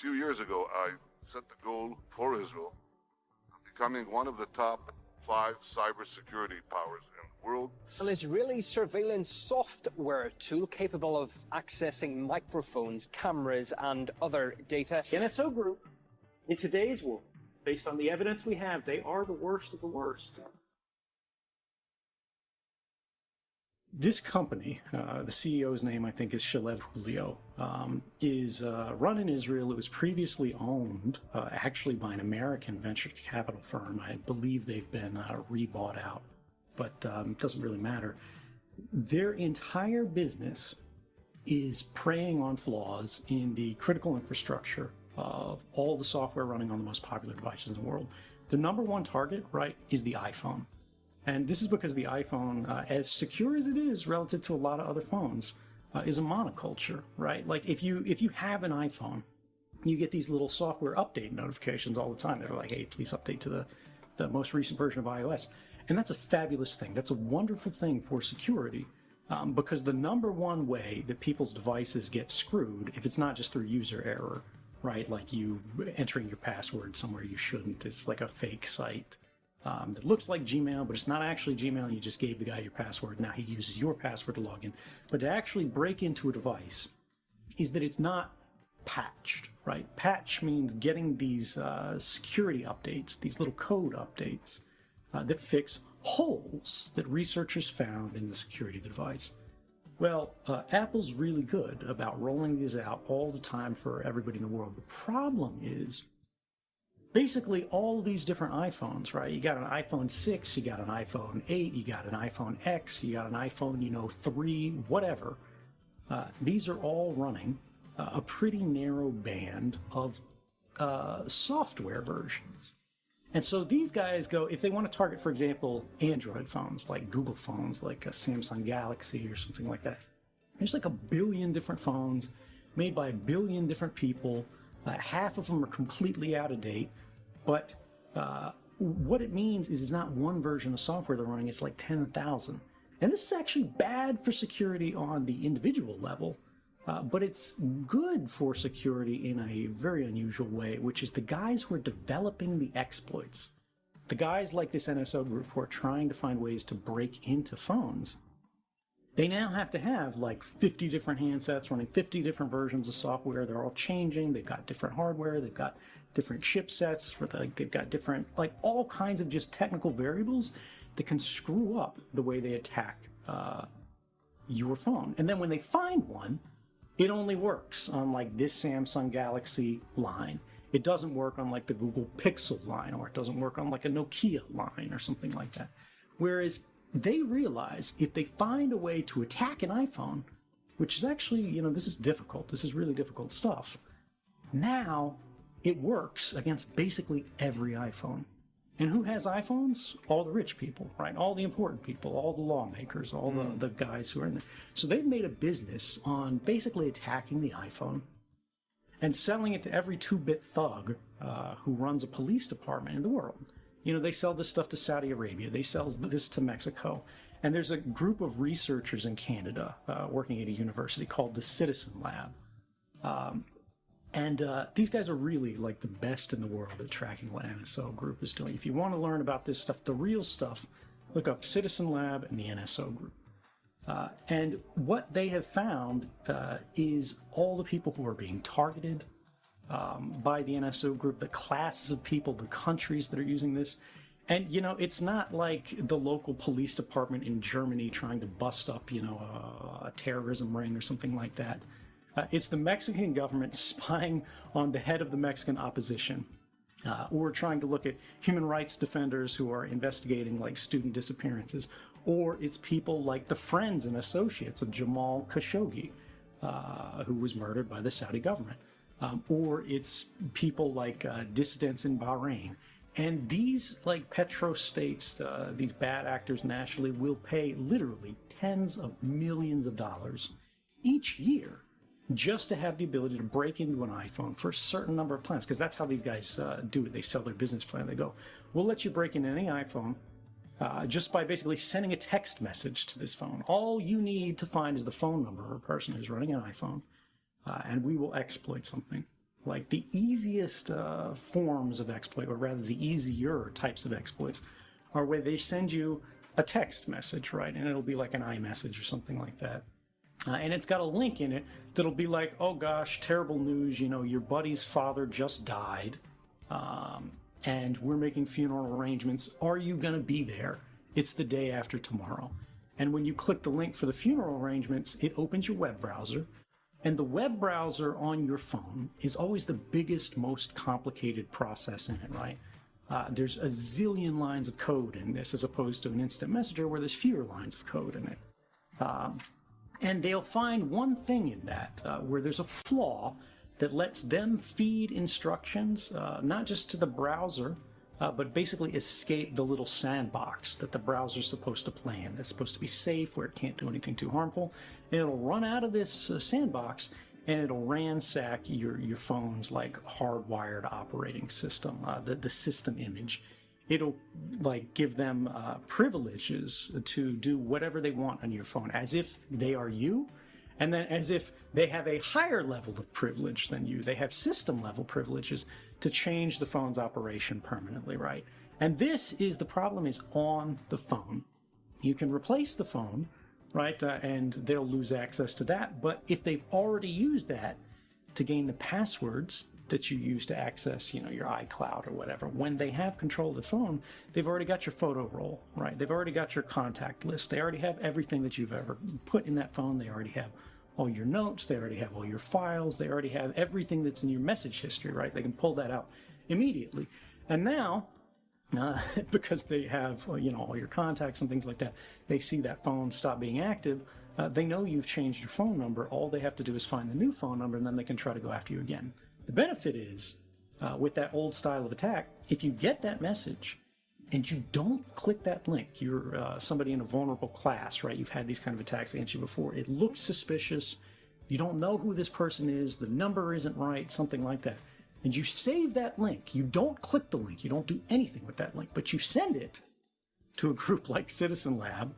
few years ago, I set the goal for Israel of becoming one of the top 5 cybersecurity powers in the world. An Israeli surveillance software tool capable of accessing microphones, cameras, and other data. The NSO Group, in today's world, based on the evidence we have, they are the worst of the worst. This company, the CEO's name I think is Shalev Julio, is run in Israel. It was previously owned actually by an American venture capital firm. I believe they've been rebought out, but it doesn't really matter. Their entire business is preying on flaws in the critical infrastructure of all the software running on the most popular devices in the world. The number one target, right, is the iPhone. And this is because the iPhone, as secure as it is relative to a lot of other phones, is a monoculture, right? Like if you have an iPhone, you get these little software update notifications all the time. They're like, hey, please update to the most recent version of iOS. And that's a fabulous thing. That's a wonderful thing for security, because the number one way that people's devices get screwed, if it's not just through user error, right? Like you entering your password somewhere you shouldn't. It's like a fake site. That looks like Gmail, but it's not actually Gmail. You just gave the guy your password. Now he uses your password to log in. But to actually break into a device is that it's not patched, right? Patch means getting these security updates, these little code updates that fix holes that researchers found in the security of the device. Well, Apple's really good about rolling these out all the time for everybody in the world. The problem is, basically all these different iPhones, right? You got an iPhone 6, you got an iPhone 8, you got an iPhone X, you got an iPhone, 3, whatever. These are all running a pretty narrow band of software versions. And so these guys go, if they want to target, for example, Android phones, like Google phones, like a Samsung Galaxy or something like that. There's like 1 billion different phones made by 1 billion different people. Half of them are completely out of date, but what it means is it's not one version of software they're running, it's like 10,000. And this is actually bad for security on the individual level, but it's good for security in a very unusual way, which is the guys who are developing the exploits. The guys like this NSO group who are trying to find ways to break into phones, they now have to have like 50 different handsets running 50 different versions of software. They're all changing. They've got different hardware. They've got different chipsets. They've got different, like all kinds of just technical variables that can screw up the way they attack your phone. And then when they find one, it only works on like this Samsung Galaxy line. It doesn't work on like the Google Pixel line, or it doesn't work on like a Nokia line or something like that. Whereas they realize if they find a way to attack an iPhone, which is actually, this is difficult. This is really difficult stuff. Now it works against basically every iPhone. And who has iPhones? All the rich people, right? All the important people, all the lawmakers, all the guys who are in there. So they've made a business on basically attacking the iPhone and selling it to every 2-bit thug who runs a police department in the world. They sell this stuff to Saudi Arabia. They sell this to Mexico. And there's a group of researchers in Canada working at a university called the Citizen Lab. These guys are really like the best in the world at tracking what NSO Group is doing. If you want to learn about this stuff, the real stuff, look up Citizen Lab and the NSO Group. And what they have found is all the people who are being targeted by the NSO Group, the classes of people, the countries that are using this. And, it's not like the local police department in Germany trying to bust up, a terrorism ring or something like that. It's the Mexican government spying on the head of the Mexican opposition, or trying to look at human rights defenders who are investigating like student disappearances, or it's people like the friends and associates of Jamal Khashoggi, who was murdered by the Saudi government, or it's people like dissidents in Bahrain. And these like petrostates, these bad actors nationally, will pay literally tens of millions of dollars each year just to have the ability to break into an iPhone for a certain number of times, because that's how these guys do it. They sell their business plan. They go, we'll let you break into any iPhone just by basically sending a text message to this phone. All you need to find is the phone number of a person who's running an iPhone, and we will exploit something. Like the easiest forms of exploit, or rather the easier types of exploits, are where they send you a text message, right? And it'll be like an iMessage or something like that. And it's got a link in it that'll be like, oh gosh, terrible news, you know, your buddy's father just died, and we're making funeral arrangements. Are you going to be there? It's the day after tomorrow. And when you click the link for the funeral arrangements, it opens your web browser. And the web browser on your phone is always the biggest, most complicated process in it, right? There's a zillion lines of code in this, as opposed to an instant messenger where there's fewer lines of code in it. And they'll find one thing in that, where there's a flaw that lets them feed instructions, not just to the browser, but basically escape the little sandbox that the browser's supposed to play in. It's supposed to be safe, where it can't do anything too harmful. And it'll run out of this sandbox, and it'll ransack your phone's like hardwired operating system, the system image. It'll like give them privileges to do whatever they want on your phone, as if they are you, and then as if they have a higher level of privilege than you. They have system level privileges to change the phone's operation permanently, right? And this is the problem, is on the phone. You can replace the phone, right? And they'll lose access to that. But if they've already used that to gain the passwords that you use to access, you know, your iCloud or whatever, when they have control of the phone, they've already got your photo roll, right? They've already got your contact list. They already have everything that you've ever put in that phone. They already have all your notes. They already have all your files. They already have everything that's in your message history, right? They can pull that out immediately. And now, because they have, you know, all your contacts and things like that, they see that phone stop being active. They know you've changed your phone number. All they have to do is find the new phone number, and then they can try to go after you again. The benefit is, with that old style of attack, if you get that message and you don't click that link, you're somebody in a vulnerable class, right? You've had these kind of attacks against you before. It looks suspicious. You don't know who this person is. The number isn't right, something like that. And you save that link. You don't click the link. You don't do anything with that link, but you send it to a group like Citizen Lab.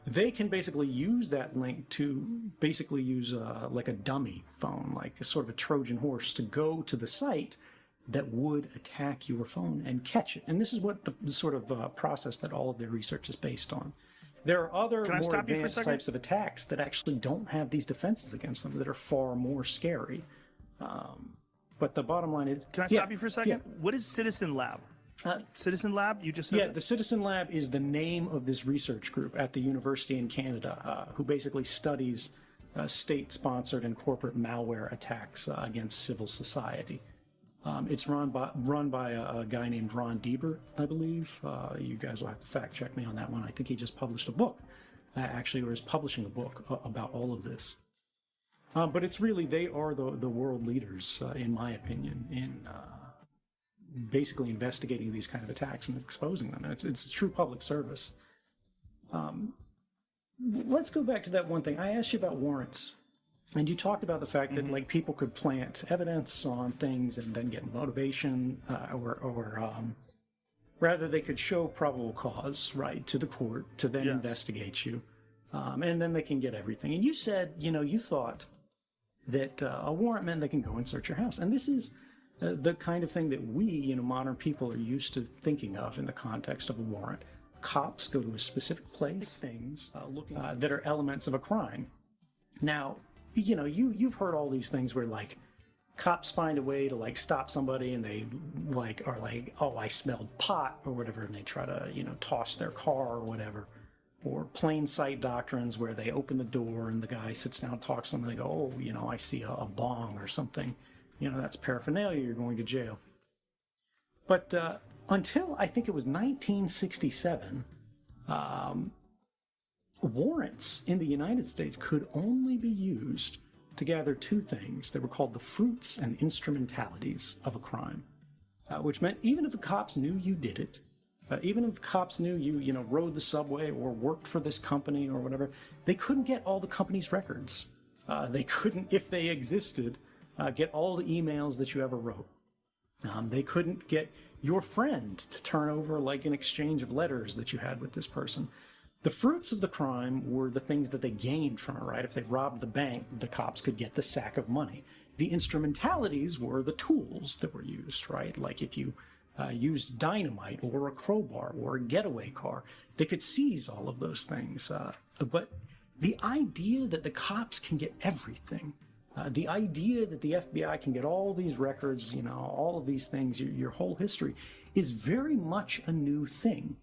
They can basically use that link to basically use like a dummy phone, like a sort of a Trojan horse, to go to the site that would attack your phone and catch it. And this is what the sort of process that all of their research is based on. There are other more advanced types of attacks that actually don't have these defenses against them, that are far more scary. But the bottom line is... Can I stop you for a second? Yeah. What is Citizen Lab? Citizen Lab? You just said that? The Citizen Lab is the name of this research group at the university in Canada, who basically studies state-sponsored and corporate malware attacks against civil society. It's run by a guy named Ron Deber, I believe. You guys will have to fact-check me on that one. I think he just published a book, actually, or is publishing a book about all of this. But it's really, they are the world leaders, in my opinion, in basically investigating these kind of attacks and exposing them. It's a true public service. Let's go back to that one thing. I asked you about warrants, and you talked about the fact that like people could plant evidence on things and then get motivation, or rather they could show probable cause, right, to the court to then investigate you, and then they can get everything. And you said, you know, you thought that a warrant meant they can go and search your house. And this is the kind of thing that we, you know, modern people are used to thinking of in the context of a warrant. Cops go to a specific place, things looking that are elements of a crime. Now, you know, you've heard all these things where, like, cops find a way to, like, stop somebody and they, like, are like, oh, I smelled pot or whatever, and they try to, you know, toss their car or whatever. Or plain sight doctrines where they open the door and the guy sits down and talks to them and they go, oh, you know, I see a bong or something. You know, that's paraphernalia, you're going to jail. But until I think it was 1967, warrants in the United States could only be used to gather two things. They were called the fruits and instrumentalities of a crime, which meant even if the cops knew you did it, even if cops knew you know, rode the subway or worked for this company or whatever, they couldn't get all the company's records. They couldn't, if they existed, get all the emails that you ever wrote. They couldn't get your friend to turn over like an exchange of letters that you had with this person. The fruits of the crime were the things that they gained from it, right? If they robbed the bank, the cops could get the sack of money. The instrumentalities were the tools that were used, right? Like if you used dynamite or a crowbar or a getaway car, they could seize all of those things. But the idea that the cops can get everything, the idea that the FBI can get all these records, you know, all of these things, your whole history, is very much a new thing.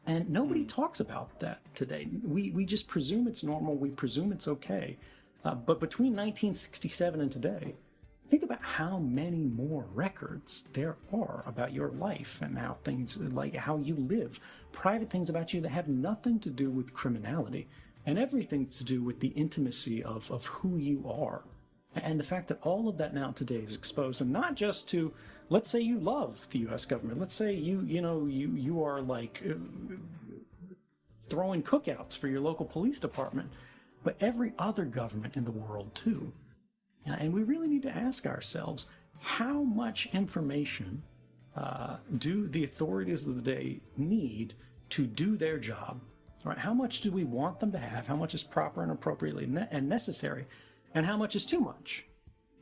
And nobody talks about that today. We just presume it's normal. We presume it's okay. But between 1967 and today, think about how many more records there are about your life and how things, like how you live, private things about you that have nothing to do with criminality and everything to do with the intimacy of who you are. And the fact that all of that now today is exposed, and not just to, let's say you love the U.S. government. Let's say you are like throwing cookouts for your local police department, but every other government in the world too. And we really need to ask ourselves, how much information do the authorities of the day need to do their job? Right? How much do we want them to have? How much is proper and appropriately and necessary? And how much is too much?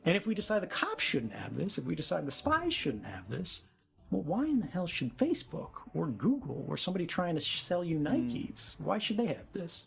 And if we decide the cops shouldn't have this, if we decide the spies shouldn't have this, well, why in the hell should Facebook or Google or somebody trying to sell you Nikes, why should they have this?